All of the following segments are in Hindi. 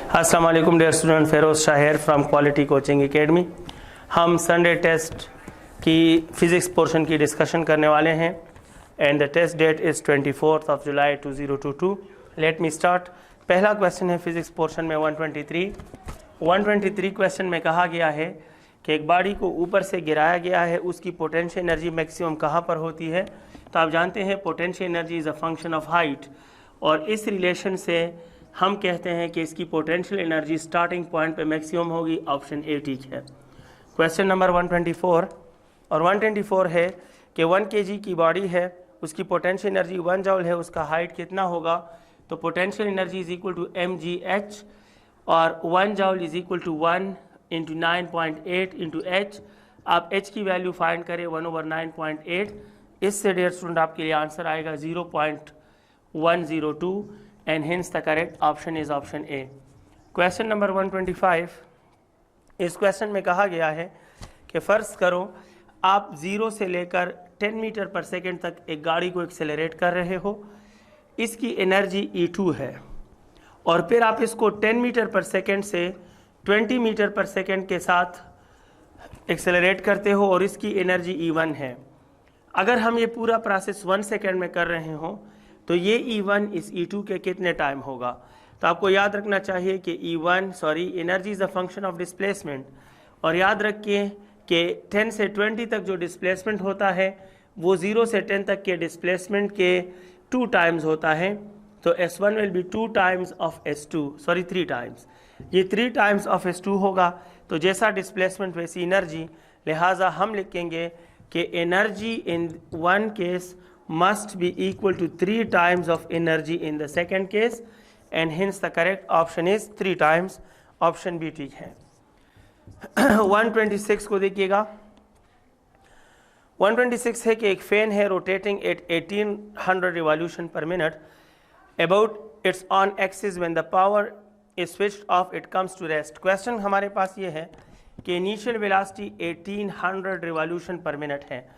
अस्सलाम वालेकुम dear student, Feroz Shahir from quality coaching academy. हम संडे टेस्ट की फ़िज़िक्स पोर्शन की डिस्कशन करने वाले हैं and the test date is 24 July 2022। Let me start. पहला क्वेश्चन है फ़िज़िक्स पोर्शन में 123 क्वेश्चन में कहा गया है कि एक बॉडी को ऊपर से गिराया गया है, उसकी पोटेंशियल एनर्जी मैक्सिमम कहाँ पर होती है। तो आप जानते हैं potential energy is a function of height, और इस रिलेशन से हम कहते हैं कि इसकी पोटेंशियल एनर्जी स्टार्टिंग पॉइंट पे मैक्सिमम होगी। ऑप्शन ए ठीक है। क्वेश्चन नंबर 124 और 124 है कि 1 kg की बॉडी है, उसकी पोटेंशियल एनर्जी 1 जॉल है, उसका हाइट कितना होगा। तो potential energy is equal to mgh और 1 joule is equal to 1 into 9.8 into H. आप h की वैल्यू फाइंड करें 1/9.8। इससे डियर स्टूडेंट आपके लिए आंसर आएगा 0.102 and hence the correct option is option A. Question number 125, इस क्वेश्चन में कहा गया है कि फ़र्ज़ करो आप 0 से लेकर 10 मीटर पर सेकेंड तक एक गाड़ी को एक्सेलरेट कर रहे हो, इसकी एनर्जी E2 है, और फिर आप इसको 10 मीटर पर सेकेंड से 20 मीटर पर सेकेंड के साथ एक्सेलरेट करते हो और इसकी एनर्जी E1 है। अगर हम ये पूरा प्रोसेस 1 सेकेंड में कर रहे हो तो ये E1 इस E2 के कितने टाइम होगा। तो आपको याद रखना चाहिए कि energy is a function of displacement, और याद रखिए कि 10 से 20 तक जो डिस्प्लेसमेंट होता है वो 0 से 10 तक के डिस्प्लेसमेंट के 2 टाइम्स होता है। तो S1 will be 2 times of S2, 3 times, ये 3 टाइम्स ऑफ S2 होगा। तो जैसा डिस्प्लेसमेंट वैसी एनर्जी, लिहाजा हम लिखेंगे कि energy in one case must be equal to 3 times of energy in the second case, and hence the correct option is 3 times. option B ठीक है। 126 को देखिएगा। 126 है कि एक फैन है rotating at 1800 revolution per minute about its on axis when the power is switched off it comes to rest. Question हमारे पास ये है कि initial velocity 1800 revolution per minute है।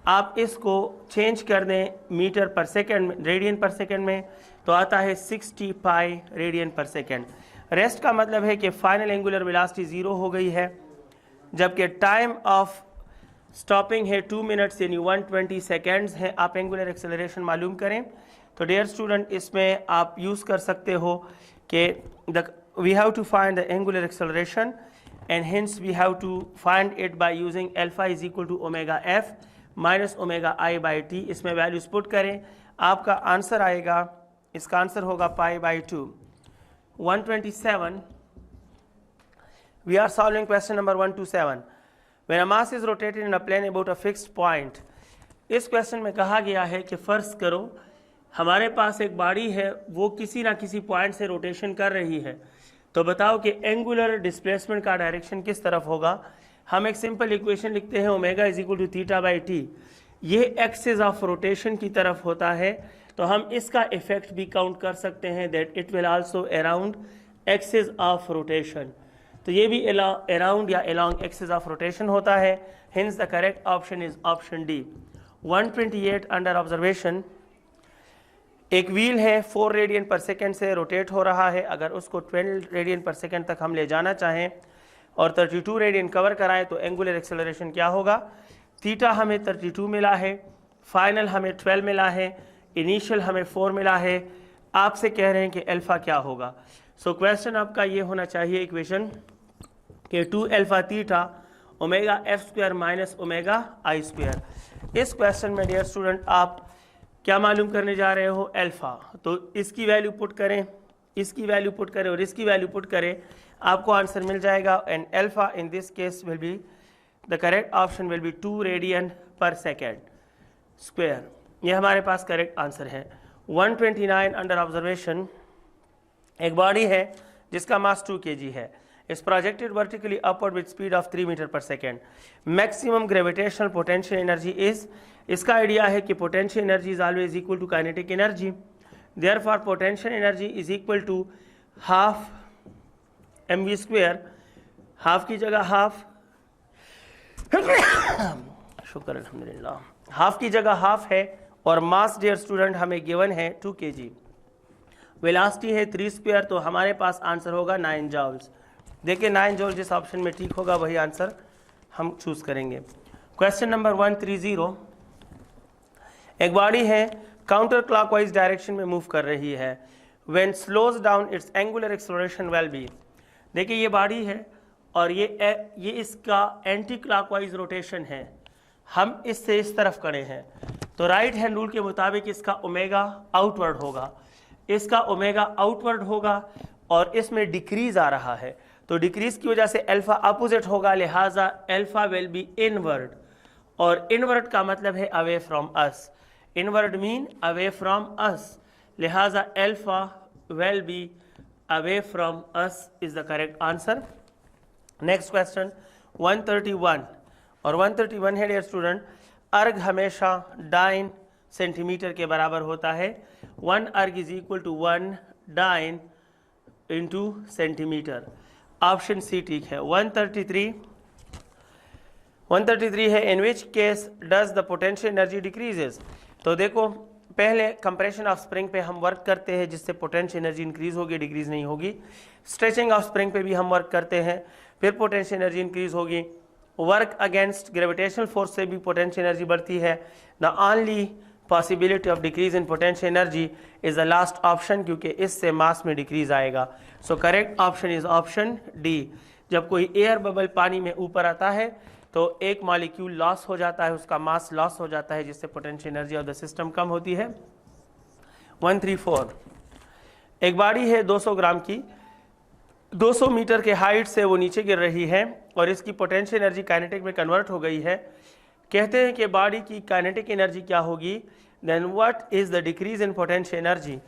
आप इसको चेंज कर दें मीटर पर सेकेंड में, रेडियन पर सेकेंड में, तो आता है 60 pi radian per second. Rest का मतलब है कि फाइनल एंगुलर वेलोसिटी 0 हो गई है, जबकि टाइम ऑफ स्टॉपिंग है 2 मिनट्स यानी 120 सेकेंड्स है। आप एंगुलर एक्सेलरेशन मालूम करें। तो डियर स्टूडेंट, इसमें आप यूज़ कर सकते हो कि we have to find the angular acceleration and hence we have to find it by using alpha is equal to omega F minus omega I by T. इसमें वैल्यूज पुट करें, आपका आंसर आएगा, इसका आंसर होगा pi by 2। 127, we are solving question number 127। When a mass is rotated in a plane about a fixed point. इस क्वेश्चन में कहा गया है कि फ़र्ज़ करो हमारे पास एक बॉडी है, वो किसी ना किसी पॉइंट से रोटेशन कर रही है, तो बताओ कि एंगुलर डिस्प्लेसमेंट का डायरेक्शन किस तरफ होगा। हम एक सिंपल इक्वेशन लिखते हैं, omega is equal to theta by T. ये एक्सिस ऑफ रोटेशन की तरफ होता है, तो हम इसका इफेक्ट भी काउंट कर सकते हैं, that it will also around axis of rotation. तो ये भी अराउंड या अलोंग एक्सिस ऑफ रोटेशन होता है। Hence the correct option is option D. 128 under observation, एक व्हील है 4 रेडियन पर सेकेंड से रोटेट हो रहा है। अगर उसको 12 रेडियन पर सेकेंड तक हम ले जाना चाहें और 32 रेडियन कवर कराएं तो एंगुलर एक्सेलरेशन क्या होगा। थीटा हमें 32 मिला है, फाइनल हमें 12 मिला है, इनिशियल हमें 4 मिला है। आपसे कह रहे हैं कि अल्फ़ा क्या होगा। सो क्वेश्चन आपका ये होना चाहिए इक्वेशन कि 2 alpha theta omega F square minus omega आई स्क्वायर। इस क्वेश्चन में डियर स्टूडेंट आप क्या मालूम करने जा रहे हो, अल्फ़ा। तो इसकी वैल्यू पुट करें, इसकी वैल्यू पुट करें और इसकी वैल्यू पुट करें, आपको आंसर मिल जाएगा। And alpha in this case will be the correct option will be 2 radian per second square. ये हमारे पास करेक्ट आंसर है। 129 अंडर ऑब्जर्वेशन, एक बॉडी है जिसका मास 2 kg है, इस projected vertically upward with speed of 3 metre per second. Maximum gravitational potential energy is, इसका आइडिया है कि potential energy is always equal to kinetic energy, therefore potential energy is equal to half mv square. Half की जगह हाफ शुक्र अल्हम्दुलिल्लाह, हाफ की जगह हाफ है और मास डियर स्टूडेंट हमें गिवन है 2 kg। वेलोसिटी है 3 स्क्वायर, तो हमारे पास आंसर होगा 9 जॉल्स। देखिए 9 जॉल जिस ऑप्शन में ठीक होगा वही आंसर हम चूज करेंगे। क्वेश्चन नंबर 130, एक बॉडी है काउंटर क्लॉकवाइज डायरेक्शन में मूव कर रही है, when slows down it's angular acceleration will be. देखिए ये बॉडी है और ये इसका एंटी क्लॉकवाइज रोटेशन है, हम इससे इस तरफ खड़े हैं, तो राइट हैंड रूल के मुताबिक इसका ओमेगा आउटवर्ड होगा, इसका ओमेगा आउटवर्ड होगा और इसमें डिक्रीज आ रहा है, तो डिक्रीज की वजह से अल्फा अपोजिट होगा, लिहाजा अल्फा विल बी इनवर्ड, और इनवर्ड का मतलब है away from us, inward mean away from us, लिहाजा alpha will be away from us is the correct answer. Next question 131, और 131 है डियर स्टूडेंट, अर्ग हमेशा 9 सेंटीमीटर के बराबर होता है, 1 erg is equal to 1 dyne into centimetre, option C ठीक है। 133 है, in which case does the potential energy decreases. तो देखो पहले कंप्रेशन ऑफ स्प्रिंग पे हम वर्क करते हैं जिससे पोटेंशियल एनर्जी इंक्रीज होगी, डिक्रीज नहीं होगी। स्ट्रेचिंग ऑफ स्प्रिंग पे भी हम वर्क करते हैं, फिर पोटेंशियल एनर्जी इंक्रीज होगी। वर्क अगेंस्ट ग्रेविटेशनल फोर्स से भी पोटेंशियल एनर्जी बढ़ती है। The only possibility of decrease in potential energy is the last option, क्योंकि इससे मास में डिक्रीज आएगा। So correct option is option D. जब कोई एयर बबल पानी में ऊपर आता है तो एक मॉलिक्यूल लॉस हो जाता है, उसका मास लॉस हो जाता है, जिससे potential energy of the system कम होती है। 134, एक बॉडी है 200 ग्राम की, 200 मीटर के हाइट से वो नीचे गिर रही है और इसकी पोटेंशियल एनर्जी काइनेटिक में कन्वर्ट हो गई है। कहते हैं कि बॉडी की काइनेटिक एनर्जी क्या होगी, then what is the decrease in potential energy.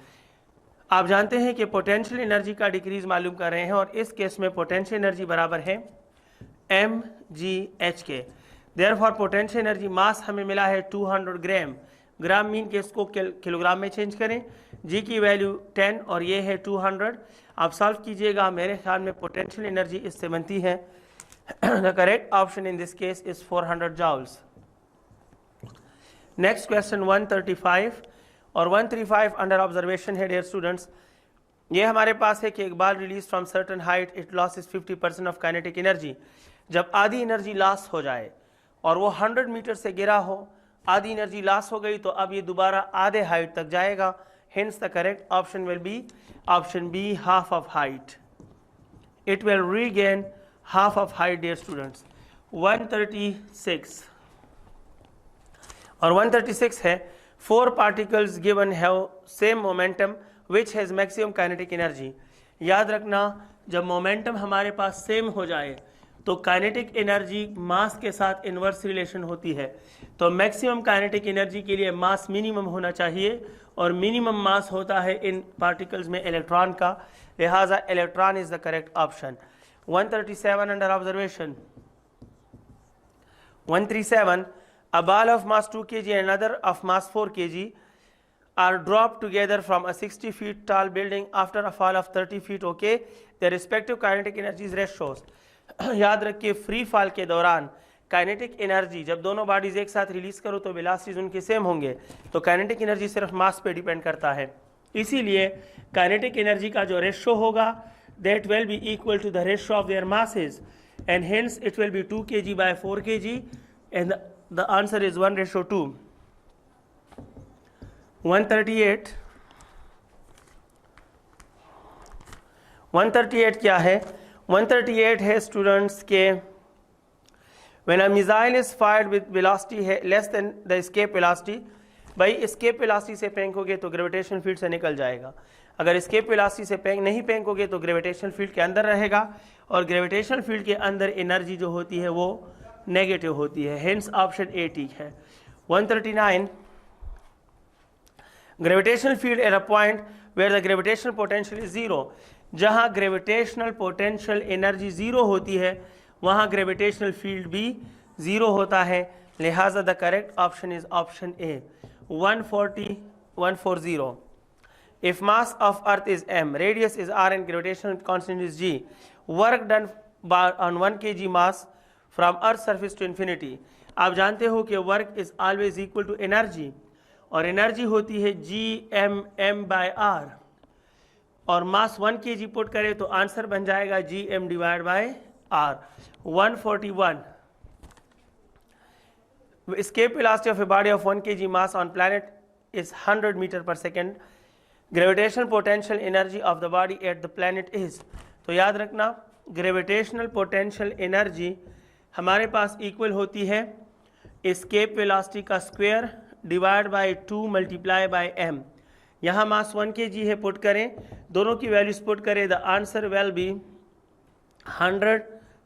आप जानते हैं कि पोटेंशियल एनर्जी का डिक्रीज मालूम कर रहे हैं और इस केस में पोटेंशियल एनर्जी बराबर है mgh के। देयरफॉर पोटेंशियल एनर्जी मास हमें मिला है 200 ग्राम, ग्राम मीन के इसको किलोग्राम में चेंज करें, जी की वैल्यू 10 और ये है 200। आप सॉल्व कीजिएगा, मेरे ख्याल में पोटेंशियल एनर्जी इससे बनती है। The correct option in this case is 400 joules. Next question 135 और 135 अंडर ऑब्जर्वेशन है डियर स्टूडेंट्स। ये हमारे पास है कि एक बार release from certain height it losses 50% of kinetic energy. जब आधी एनर्जी लॉस हो जाए और वो 100 मीटर से गिरा हो, आधी एनर्जी लॉस हो गई, तो अब ये दोबारा आधे हाइट तक जाएगा, hence the correct option will be option B, half of height. It will regain half of height dear students. 136 और 136 है, 4 particles given have same momentum which has maximum kinetic energy. याद रखना, जब मोमेंटम हमारे पास सेम हो जाए तो काइनेटिक एनर्जी मास के साथ इन्वर्स रिलेशन होती है, तो मैक्सिमम काइनेटिक एनर्जी के लिए मास मिनिमम होना चाहिए और मिनिमम मास होता है इन पार्टिकल्स में इलेक्ट्रॉन का, लिहाजा electron is the correct option. 137 under observation. 137, a ball of mass 2 kg and another of mass 4 kg are dropped together from a 60 feet tall building after a fall of 30 feet. Okay, their respective kinetic energies ratios. याद रखिए, फ्री फॉल के दौरान काइनेटिक एनर्जी जब दोनों बॉडीज एक साथ रिलीज करो तो वेलोसिटीज उनके सेम होंगे, तो काइनेटिक एनर्जी सिर्फ मास पे डिपेंड करता है, इसीलिए काइनेटिक एनर्जी का जो रेशो होगा that will be equal to the ratio of their masses and hence it will be 2 kg by 4 kg and the answer is 1:2. 138 क्या है? 138 है स्टूडेंट्स के when a missile is fired with velocity less than the escape velocity, भाई escape velocity से फेंकोगे तो ग्रेविटेशनल फील्ड से निकल जाएगा, अगर escape velocity से नहीं फेंकोगे तो ग्रेविटेशनल फील्ड के अंदर रहेगा और ग्रेविटेशनल फील्ड के अंदर एनर्जी जो होती है वो नेगेटिव होती है, हेंस ऑप्शन ए ठीक है। 139, gravitational field at a point where the gravitational potential is zero. जहां ग्रेविटेशनल पोटेंशियल एनर्जी जीरो होती है वहां ग्रेविटेशनल फील्ड भी जीरो होता है, लिहाजा the correct option is option A. 140, if mass of earth is m, radius is r and gravitational constant is g, work done on 1 kg mass from earth surface to infinity. आप जानते हो कि work is always equal to energy और एनर्जी होती है G M M by R. और मास 1 kg पुट करें तो आंसर बन जाएगा gm divide by r। 141 escape velocity of a body of 1 kg mass on planet is 100 meter per second. Gravitational potential energy of the body at the planet is, तो याद रखना ग्रेविटेशनल पोटेंशियल एनर्जी हमारे पास इक्वल होती है एस्केप वेलोसिटी का square divide by 2 multiply by m। यहाँ मास 1 kg है, पुट करें, दोनों की वैल्यूज पुट करें, the answer will be 100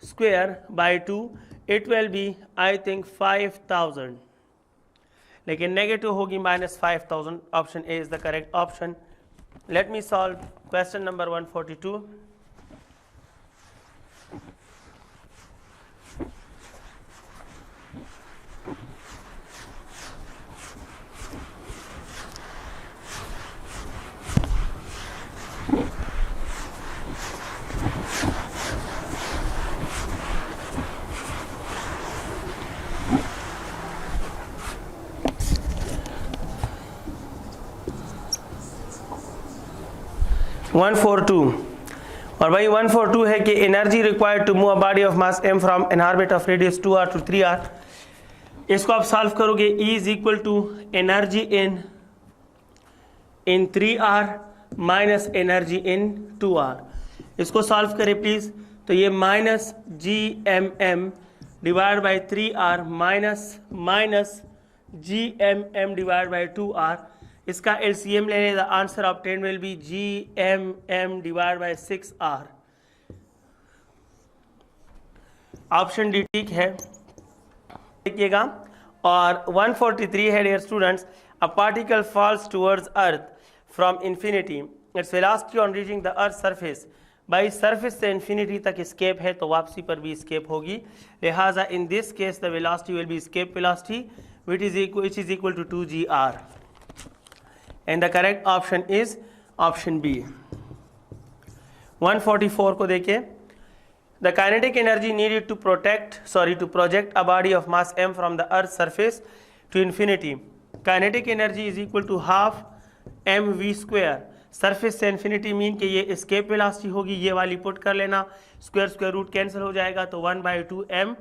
square by 2, it will be I think 5000, लेकिन नेगेटिव होगी -5000। Option A is the correct option. Let me solve question number 142। और भाई 142 है कि energy required to move a body of mass m from an orbit of radius 2r to 3r। इसको आप सॉल्व करोगे, E is equal to energy in 3r minus energy in 2r। इसको सॉल्व करें प्लीज, तो ये minus gmm divide by 3r minus gmm divide by 2r। इसका LCM लेने, the answer obtained will be gmm divide by 6r। Option D ठीक है, देखिएगा। और 143 है dear students, a particle falls towards earth from infinity, its velocity on reaching the earth surface, by surface से इंफिनिटी तक स्केप है तो वापसी पर भी स्केप होगी, लिहाजा इन this case the velocity will be escape velocity which is equal to 2gr, and the correct option is option B। 144 को देखिए, the kinetic energy needed to project a body of mass m from the earth's surface to infinity, kinetic energy is equal to half mv square। Surface से इन्फिनिटी मीन कि ये escape velocity होगी, ये वाली पुट कर लेना, स्क्वायर रूट कैंसिल हो जाएगा तो 1/2m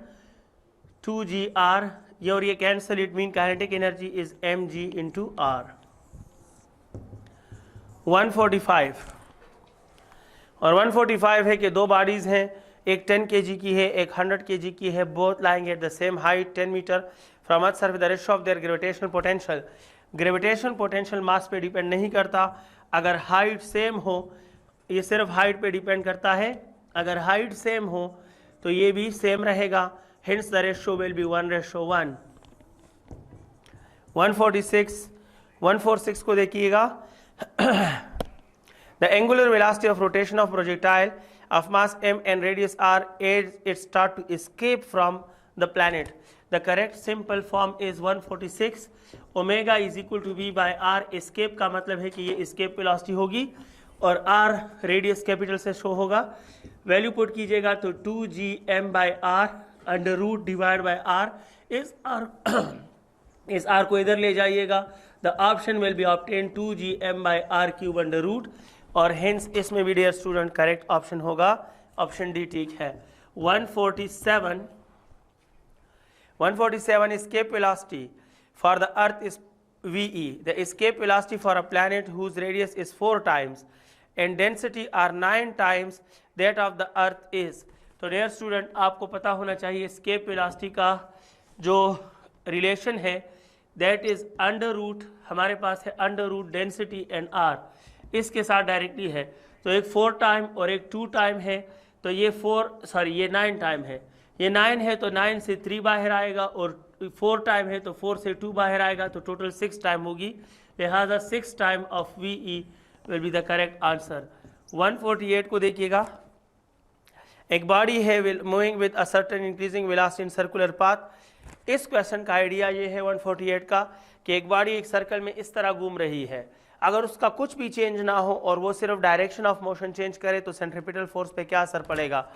2gr, ये और ये cancel, it mean kinetic energy is mg into r। 145 और 145 है कि दो बॉडीज हैं, एक 10 kg की है, एक 100 kg की है, both lying at the same height 10 metre from earth surface, the ratio of their gravitational potential. Gravitational potential mass पे डिपेंड नहीं करता, अगर हाइट सेम हो, ये सिर्फ हाइट पे डिपेंड करता है, अगर हाइट सेम हो तो ये भी सेम रहेगा, hence the ratio will be 1:1। 146 को देखिएगा, the angular velocity of rotation of projectile of mass m and radius r as it start to escape from the planet, the correct simple form is 146, omega is equal to v by r। escape का मतलब है कि ये escape velocity होगी और r रेडियस कैपिटल से शो होगा, वैल्यू पुट कीजिएगा तो 2gm by r under root divide by r, इस r को इधर ले जाइएगा, the option will be obtain 2gm by r cube under root, और हेंस इसमें भी डियर स्टूडेंट करेक्ट ऑप्शन होगा ऑप्शन डी ठीक है। 147 escape velocity for the earth is ve, the escape velocity for a planet whose radius is 4 times and density are 9 times that of the earth is। तो डियर स्टूडेंट आपको पता होना चाहिए एस्केप वेलोसिटी का जो रिलेशन है दैट इज अंडर रूट, हमारे पास है under root density and R, इसके साथ डायरेक्टली है, तो एक 4 टाइम और एक 2 टाइम है, तो ये 9 टाइम है, ये 9 है तो 9 से 3 बाहर आएगा, और 4 टाइम है तो 4 से 2 बाहर आएगा, तो टोटल 6 टाइम होगी, लिहाजा 6 time of VE will be the correct answer. 148 को देखिएगा, एक बॉडी है moving with a certain increasing velocity in circular path. इस क्वेश्चन का आइडिया ये है 148 का कि एक बॉडी एक सर्कल में इस तरह घूम रही है, अगर उसका कुछ भी चेंज ना हो और वो सिर्फ डायरेक्शन ऑफ मोशन चेंज करे तो सेंट्रीपिटल फोर्स पे क्या असर पड़ेगा?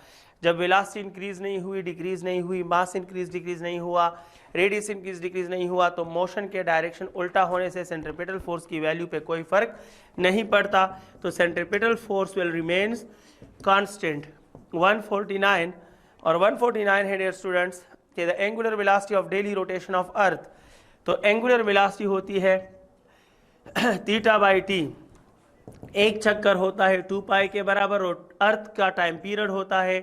जब वेलोसिटी इंक्रीज नहीं हुई, डिक्रीज नहीं हुई, मास इंक्रीज डिक्रीज नहीं हुआ, रेडियस इंक्रीज डिक्रीज नहीं हुआ, तो मोशन के डायरेक्शन उल्टा होने से सेंट्रीपिटल फोर्स की वैल्यू पे कोई फर्क नहीं पड़ता। तो centripetal force will remains constant. 149 और 149 है डियर स्टूडेंट्स कि the angular velocity of daily rotation of earth. तो एंगुलर वेलोसिटी होती है थीटा बाई टी। एक चक्कर होता है 2 पाई के बराबर और अर्थ का टाइम पीरियड होता है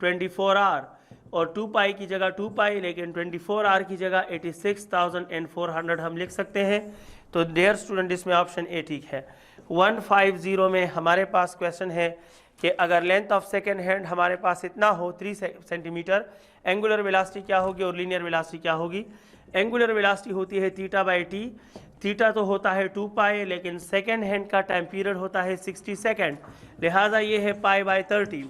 24 आवर, और 2 पाई की जगह 2 पाई, लेकिन 24 आवर की जगह 86,400 हम लिख सकते हैं। तो डियर स्टूडेंट इसमें ऑप्शन ए ठीक है। 150 में हमारे पास क्वेश्चन है कि अगर लेंथ ऑफ सेकेंड हैंड हमारे पास इतना हो 3 सेंटीमीटर, एंगुलर वेलोसिटी क्या होगी और लीनियर वेलोसिटी क्या होगी? एंगुलर वेलोसिटी होती है थीटा बाई टी। थीटा तो होता है 2 पाई, लेकिन सेकेंड हैंड का टाइम पीरियड होता है 60 सेकेंड, लिहाजा ये है पाई बाई 30।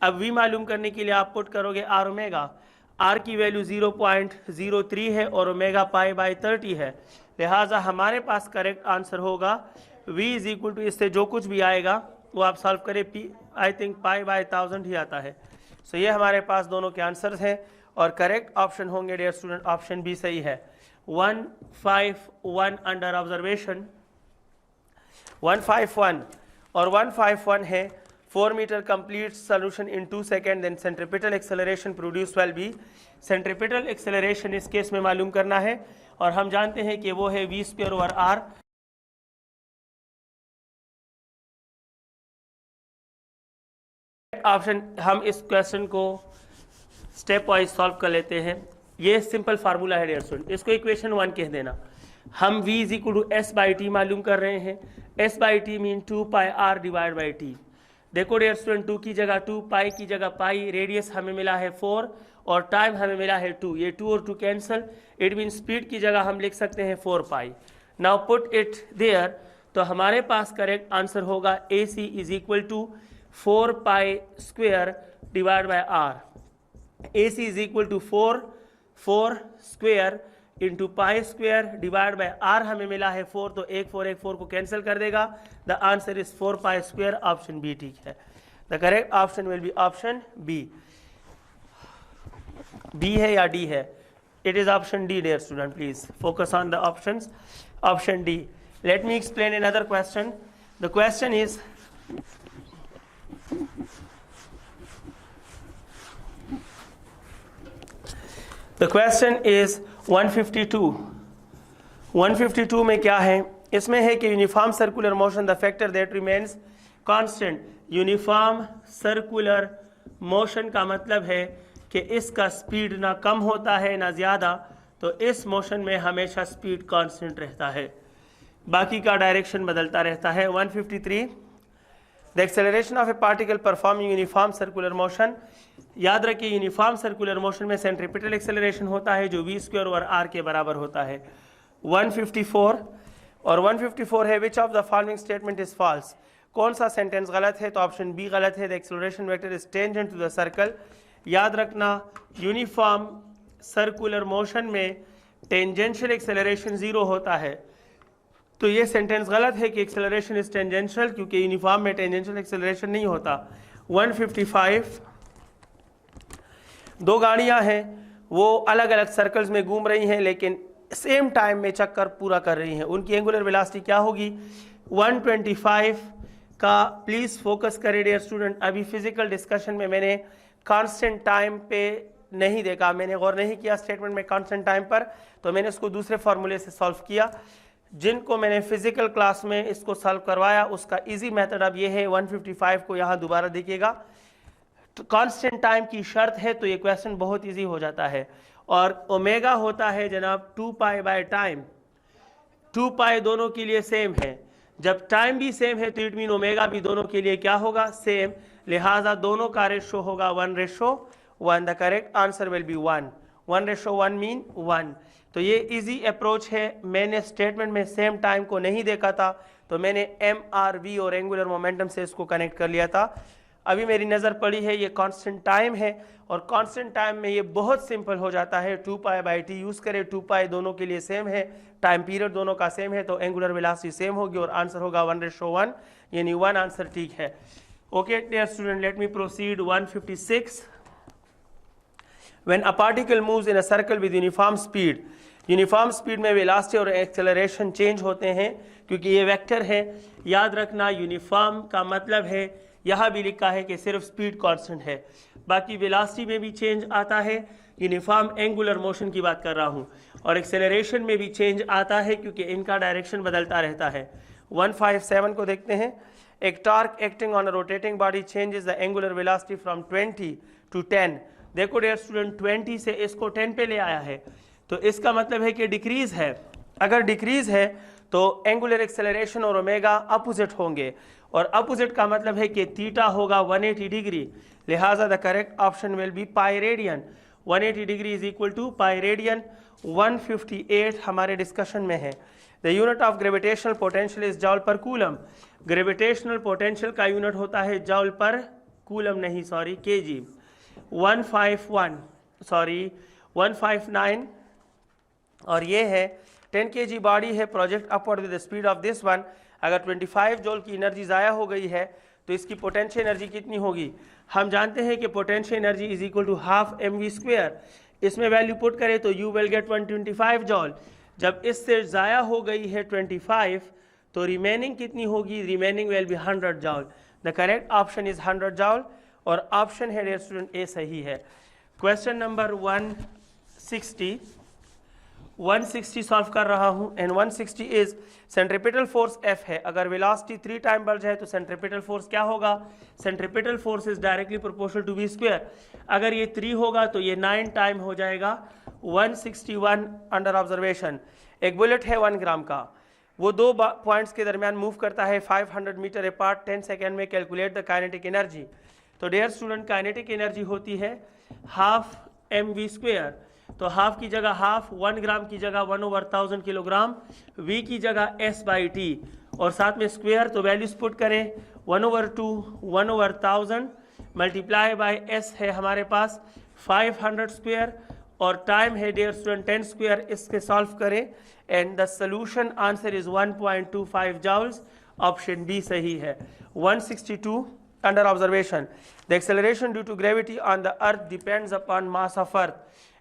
अब वी मालूम करने के लिए आप पुट करोगे आर ओमेगा। आर की वैल्यू 0.03 है और ओमेगा पाई बाई 30 है, लिहाजा हमारे पास करेक्ट आंसर होगा v इज इक्वल टू, इससे जो कुछ भी आएगा वो आप सॉल्व करें, P I think pi by 1000 ही आता है। सो ये हमारे पास दोनों के आंसर्स हैं और करेक्ट ऑप्शन होंगे डियर स्टूडेंट ऑप्शन बी सही है। 151 अंडर ऑब्जर्वेशन। 151 और 151 है 4 meter complete solution in 2 second, then centripetal acceleration produce will be. Centripetal acceleration इस केस में मालूम करना है और हम जानते हैं कि वो है v square over r। Option, हम इस क्वेश्चन को स्टेप वाइज सॉल्व कर लेते हैं। ये सिंपल फार्मूला है डियर स्टूडेंट, इसको इक्वेशन 1 कह देना। हम v is equal to S by T मालूम कर रहे हैं। S by T mean 2 pi R divide by T. देखो डियर स्टूडेंट 2 की जगह 2, पाई की जगह पाई, रेडियस हमें मिला है 4 और टाइम हमें मिला है 2। ये 2 और 2 कैंसल, इट मीन स्पीड की जगह हम लिख सकते हैं 4 pi. Now put it there, तो हमारे पास करेक्ट आंसर होगा A C is equal to 4 pi square divide by R. A C is equal to 4 square into pi square divide by R हमें मिला है 4, तो 1 4 को कैंसिल कर देगा। The answer is 4 pi square, option B ठीक है। The correct option will be option B. B है या डी है? It is option D dear student, please focus on the options. Option D. Let me explain another question. The question is The question is 152. 152 में क्या है? इसमें है कि uniform circular motion the factor that remains constant. Uniform circular motion का मतलब है कि इसका स्पीड ना कम होता है ना ज़्यादा, तो इस मोशन में हमेशा स्पीड कांस्टेंट रहता है, बाकी का डायरेक्शन बदलता रहता है। 153 the acceleration of A particle performing uniform circular motion. याद रखिए यूनिफॉर्म सर्कुलर मोशन में सेंट्रीपिटल एक्सेलरेशन होता है जो v स्क्वायर ओवर r के बराबर होता है। 154 और 154 है which of the following statement is false. कौन सा सेंटेंस गलत है? तो ऑप्शन बी गलत है। The acceleration vector is tangent to the circle. याद रखना यूनिफॉर्म सर्कुलर मोशन में टेंजेंशियल एक्सेलरेशन 0 होता है, तो ये सेंटेंस गलत है कि एक्सेलरेशन इज टेंजेंशियल, क्योंकि यूनिफॉर्म में टेंजेंशियल एक्सेलरेशन नहीं होता। 155 दो गाड़ियां हैं, वो अलग अलग सर्कल्स में घूम रही हैं लेकिन सेम टाइम में चक्कर पूरा कर रही हैं, उनकी एंगुलर वेलोसिटी क्या होगी? 125 का प्लीज़ फोकस करें डियर स्टूडेंट। अभी फिजिकल डिस्कशन में मैंने कांस्टेंट टाइम पे नहीं देखा, मैंने गौर नहीं किया स्टेटमेंट में कांस्टेंट टाइम पर, तो मैंने इसको दूसरे फार्मूले से सॉल्व किया। जिनको मैंने फिजिकल क्लास में इसको सॉल्व करवाया उसका इजी मेथड अब ये है। 155 को यहाँ दोबारा देखिएगा, तो कांस्टेंट टाइम की शर्त है तो ये क्वेश्चन बहुत इजी हो जाता है। और ओमेगा होता है जनाब 2 पाई बाय टाइम। 2 पाई दोनों के लिए सेम है, जब टाइम भी सेम है तो इट मीन ओमेगा भी दोनों के लिए क्या होगा? सेम, लिहाजा दोनों का रेशो होगा 1:1। The correct answer will B 1। 1:1 mean 1। तो ये इजी अप्रोच है। मैंने स्टेटमेंट में सेम टाइम को नहीं देखा था, तो मैंने MRV और एंगुलर मोमेंटम से इसको कनेक्ट कर लिया था। अभी मेरी नज़र पड़ी है ये कांस्टेंट टाइम है, और कांस्टेंट टाइम में ये बहुत सिंपल हो जाता है, 2π/t यूज़ करें, 2π दोनों के लिए सेम है, टाइम पीरियड दोनों का सेम है, तो एंगुलर वेलोसिटी सेम होगी और आंसर होगा 1:1, यानी 1 आंसर ठीक है। Okay dear student, let me proceed 156। When a particle moves in a circle with uniform speed, uniform speed में वेलोसिटी और एक्सेलरेशन चेंज होते हैं, क्योंकि ये वेक्टर है। याद रखना यूनिफॉर्म का मतलब है, यहाँ भी लिखा है कि सिर्फ स्पीड कांस्टेंट है, बाकी वेलोसिटी में भी चेंज आता है। यूनिफॉर्म एंगुलर मोशन की बात कर रहा हूँ, और एक्सेलरेशन में भी चेंज आता है क्योंकि इनका डायरेक्शन बदलता रहता है। 157 को देखते हैं। एक torque acting on a rotating body changes the angular velocity from 20 to 10। देखो डियर स्टूडेंट, 20 से इसको 10 पे ले आया है, तो इसका मतलब है कि डिक्रीज है। अगर डिक्रीज है तो एंगुलर एक्सेलरेशन और ओमेगा अपोजिट होंगे, और अपोजिट का मतलब है कि थीटा होगा 180 डिग्री, लिहाजा the correct option will be pi radian. 180 degree is equal to pi radian. 158 हमारे डिस्कशन में है। The unit of gravitational potential is joule per coulomb. Gravitational potential का यूनिट होता है जॉल पर कूलम, नहीं सॉरी केजी। 159 और ये है 10 kg बॉडी है, project upward with the speed of this one. अगर 25 जूल की एनर्जी ज़ाया हो गई है तो इसकी पोटेंशियल एनर्जी कितनी होगी? हम जानते हैं कि potential energy is equal to half mv²। इसमें वैल्यू पुट करें तो यू विल गेट 125 जॉल। जब इससे ज़ाया हो गई है 25 तो रिमेनिंग कितनी होगी? Remaining will be 100 जॉल। The correct option is 100 जॉल, और ऑप्शन है डियर स्टूडेंट ए सही है। क्वेश्चन नंबर 160 सॉल्व कर रहा हूँ, and 160 is centripetal force F है। अगर वेलोसिटी 3 टाइम बढ़ जाए तो सेंट्रीपिटल फोर्स क्या होगा? Centripetal force is directly proportional to v²। अगर ये 3 होगा तो ये 9 टाइम हो जाएगा। 161 अंडर ऑब्जर्वेशन। एक बुलेट है 1 ग्राम का, वो 2 पॉइंट्स के दरमियान मूव करता है 500 मीटर अपार्ट 10 सेकेंड में। Calculate the kinetic energy. तो डियर स्टूडेंट, काइनेटिक एनर्जी होती है हाफ mv²। तो हाफ की जगह हाफ, 1 ग्राम की जगह 1/1000 किलोग्राम, v की जगह s/t, और साथ में स्क्वायर, तो वैल्यूज पुट करें 1/2 1/1000 मल्टीप्लाई बाय s है हमारे पास 500 स्क्वायर, और टाइम है डियर स्टूडेंट 10 स्क्वायर। इसके सॉल्व करें and the solution answer is 1.25 joules. Option B सही है। 162 under observation. The acceleration due to gravity on the earth depends upon mass of earth.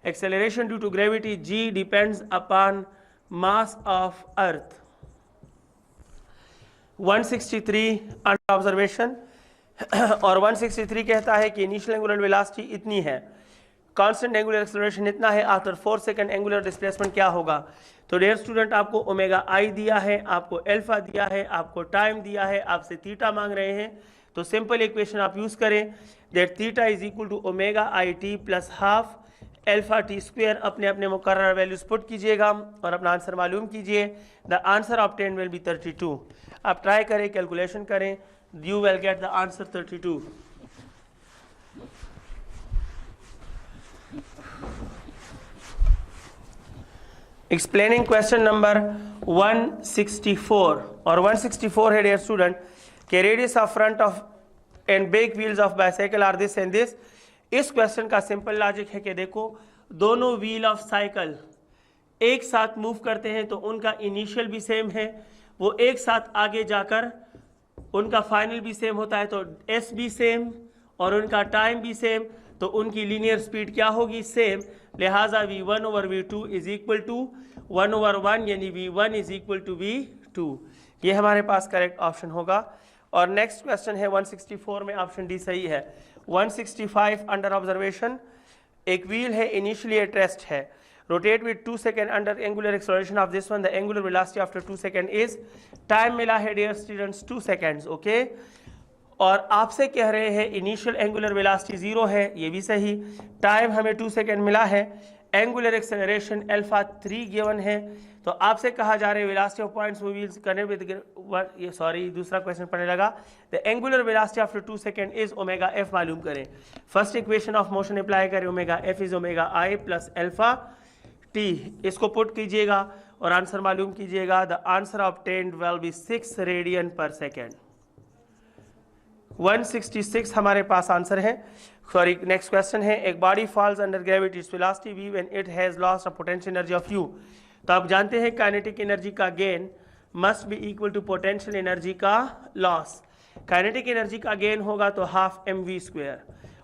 Acceleration due to gravity g depends upon mass of earth. 163 under observation और 163 कहता है कि इनिशियल एंगुलर वेलोसिटी इतनी है, कांस्टेंट एंगुलर एक्सेलरेशन इतना है, आफ्टर 4 सेकंड एंगुलर डिस्प्लेसमेंट क्या होगा? तो डियर स्टूडेंट, आपको ओमेगा आई दिया है, आपको अल्फा दिया है, आपको टाइम दिया है, आपसे थीटा मांग रहे हैं, तो सिंपल इक्वेशन आप यूज़ करें, that theta is equal to omega I T plus half alpha T square. अपने अपने मुकर्रर वैल्यूज पुट कीजिएगा और अपना आंसर मालूम कीजिए। The answer obtained will be 32। आप ट्राई करें, कैलकुलेशन करें, you will get the answer 32। Explaining question number 164 और 164 है डियर स्टूडेंट के radius of front of and back wheels of bicycle are this and this. इस क्वेश्चन का सिंपल लॉजिक है कि देखो, दोनों व्हील ऑफ साइकिल एक साथ मूव करते हैं तो उनका इनिशियल भी सेम है, वो एक साथ आगे जाकर उनका फाइनल भी सेम होता है, तो एस भी सेम और उनका टाइम भी सेम, तो उनकी लीनियर स्पीड क्या होगी? सेम। लिहाजा v1/v2 इज इक्वल टू 1/1, यानी v1 is equal to v2। ये हमारे पास करेक्ट ऑप्शन होगा। और नेक्स्ट क्वेश्चन है 164 में ऑप्शन डी सही है। 165 अंडर ऑब्जर्वेशन, एक व्हील है, इनिशियली एट रेस्ट है, rotate with 2 second under angular acceleration of this one, the angular velocity after 2 second is, time मिला है डियर स्टूडेंट्स 2 सेकेंड्स, ओके। और आपसे कह रहे हैं इनिशियल एंगुलर वेलोसिटी 0 है, ये भी सही, टाइम हमें 2 सेकेंड मिला है, एंगुलर एक्सेलरेशन अल्फा 3 गिवन है, तो आपसे कहा जा रहा है वेलोसिटी ऑफ पॉइंट्स व्हील्स करने विद ये सॉरी दूसरा क्वेश्चन पढ़ने लगा, the angular velocity after 2 second is omega F मालूम करें। First equation of motion apply करें, omega F is omega I plus alpha T, इसको पुट कीजिएगा और आंसर मालूम कीजिएगा। The answer obtained will be 6 radian per second. 166 हमारे पास आंसर है। सॉरी, नेक्स्ट क्वेश्चन है, एक body falls under gravity its velocity v when it has lost a potential energy of u। तो आप जानते हैं काइनेटिक एनर्जी का gain must be equal to potential energy का लॉस। काइनेटिक एनर्जी का गेन होगा तो हाफ mv²,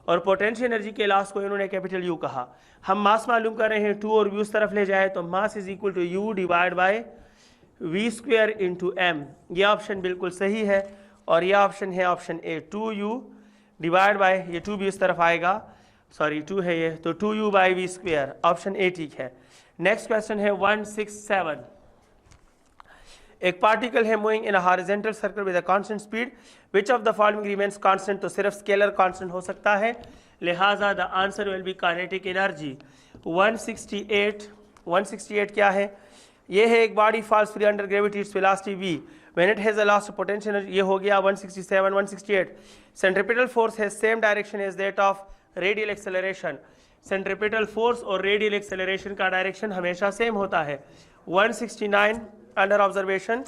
और पोटेंशियल एनर्जी के लॉस को इन्होंने कैपिटल U कहा। हम मास मालूम कर रहे हैं 2 और v उस तरफ ले जाए तो mass is equal to u divide by v² into m। ये ऑप्शन बिल्कुल सही है, और ये ऑप्शन है option A 2u divide by, ये 2 भी इस तरफ आएगा, सॉरी 2 है ये, तो 2u by v², option A ठीक है। नेक्स्ट क्वेश्चन है 167, एक पार्टिकल है moving in a horizontal circle with a constant speed, which of the following remains constant. तो सिर्फ स्केलर कांस्टेंट हो सकता है, लिहाजा the answer will be kinetic energy. 168 क्या है, ये है एक body falls free under gravity its velocity v when it has a lost potential energy. ये हो गया 167। 168 सेंट्रीपिटल फोर्स है same direction as that of radial acceleration. Centripetal force और रेडियल एक्सेलरेशन का डायरेक्शन हमेशा सेम होता है। 169 under observation,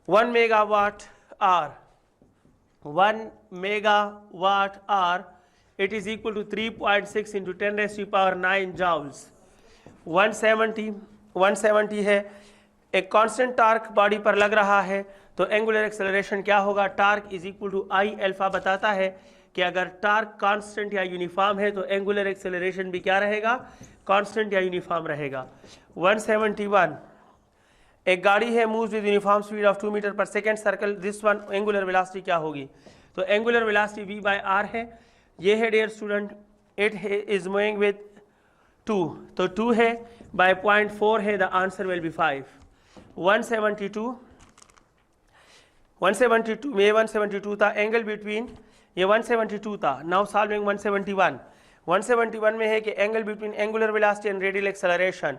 1 megawatt are it is equal to 3.6 into 10 raised to the power 9 joules। 170 है, एक कांस्टेंट टार्क बॉडी पर लग रहा है तो एंगुलर एक्सेलरेशन क्या होगा, torque is equal to I alpha बताता है कि अगर टार्क कांस्टेंट या यूनिफॉर्म है तो एंगुलर एक्सेलरेशन भी क्या रहेगा, कांस्टेंट या यूनिफॉर्म रहेगा। 171, एक गाड़ी है moves with uniform speed of 2 metre per second circle, this one angular velocity क्या होगी। तो एंगुलर वेलोसिटी v बाय r है, ये है dear student, it is moving with 2, तो 2 है बाय 0.4 है, द आंसर विल बी 5। 172 में 172 था, एंगल बिटवीन, ये 172 था। नाउ सॉल्विंग 171 में है कि angle between angular velocity and radial acceleration,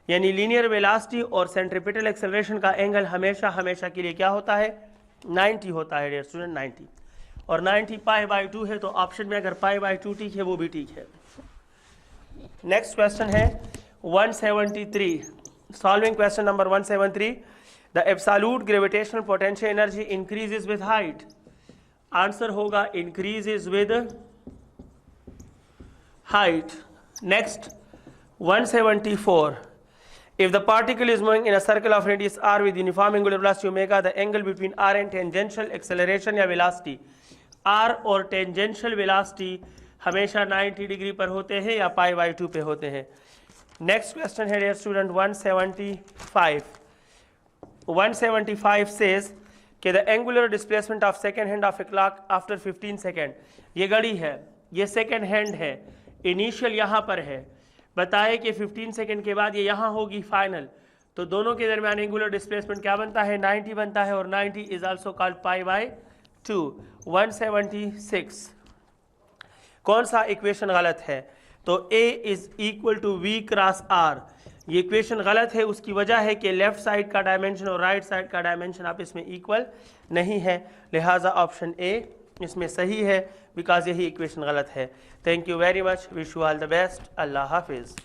यानी लीनियर वेलोसिटी और सेंट्रीपिटल एक्सेलरेशन का एंगल हमेशा के लिए क्या होता है, 90 होता है डियर स्टूडेंट, 90, और 90 पाई बाई 2 है, तो ऑप्शन में अगर पाई बाई 2 ठीक है वो भी ठीक है। नेक्स्ट क्वेश्चन है 173, solving question number 173, the absolute gravitational potential energy increases with height. Answer होगा increases with height. Next 174, if the particle is moving in a circle of radius r with uniform angular velocity omega, the angle between r and tangential acceleration या velocity, r और tangential velocity हमेशा 90 डिग्री पर होते हैं या पाई बाई 2 पे होते हैं। नेक्स्ट क्वेश्चन है डियर स्टूडेंट 175 says कि the angular displacement of second hand of a clock after 15 second, ये घड़ी है, ये सेकेंड हैंड है, इनिशियल यहाँ पर है, बताए कि 15 सेकेंड के बाद ये यहाँ होगी फाइनल, तो दोनों के दरमियान एंगुलर डिस्प्लेसमेंट क्या बनता है, 90 बनता है, और 90 is also called pi by 2। 176, कौन सा इक्वेशन गलत है, तो A is equal to V cross R, ये इक्वेशन गलत है, उसकी वजह है कि लेफ्ट साइड का डायमेंशन और राइट साइड का डायमेंशन आप इसमें इक्वल नहीं है, लिहाजा ऑप्शन A इसमें सही है, बिकॉज यही इक्वेशन गलत है। Thank you very much, wish you all the best, अल्लाह हाफिज़।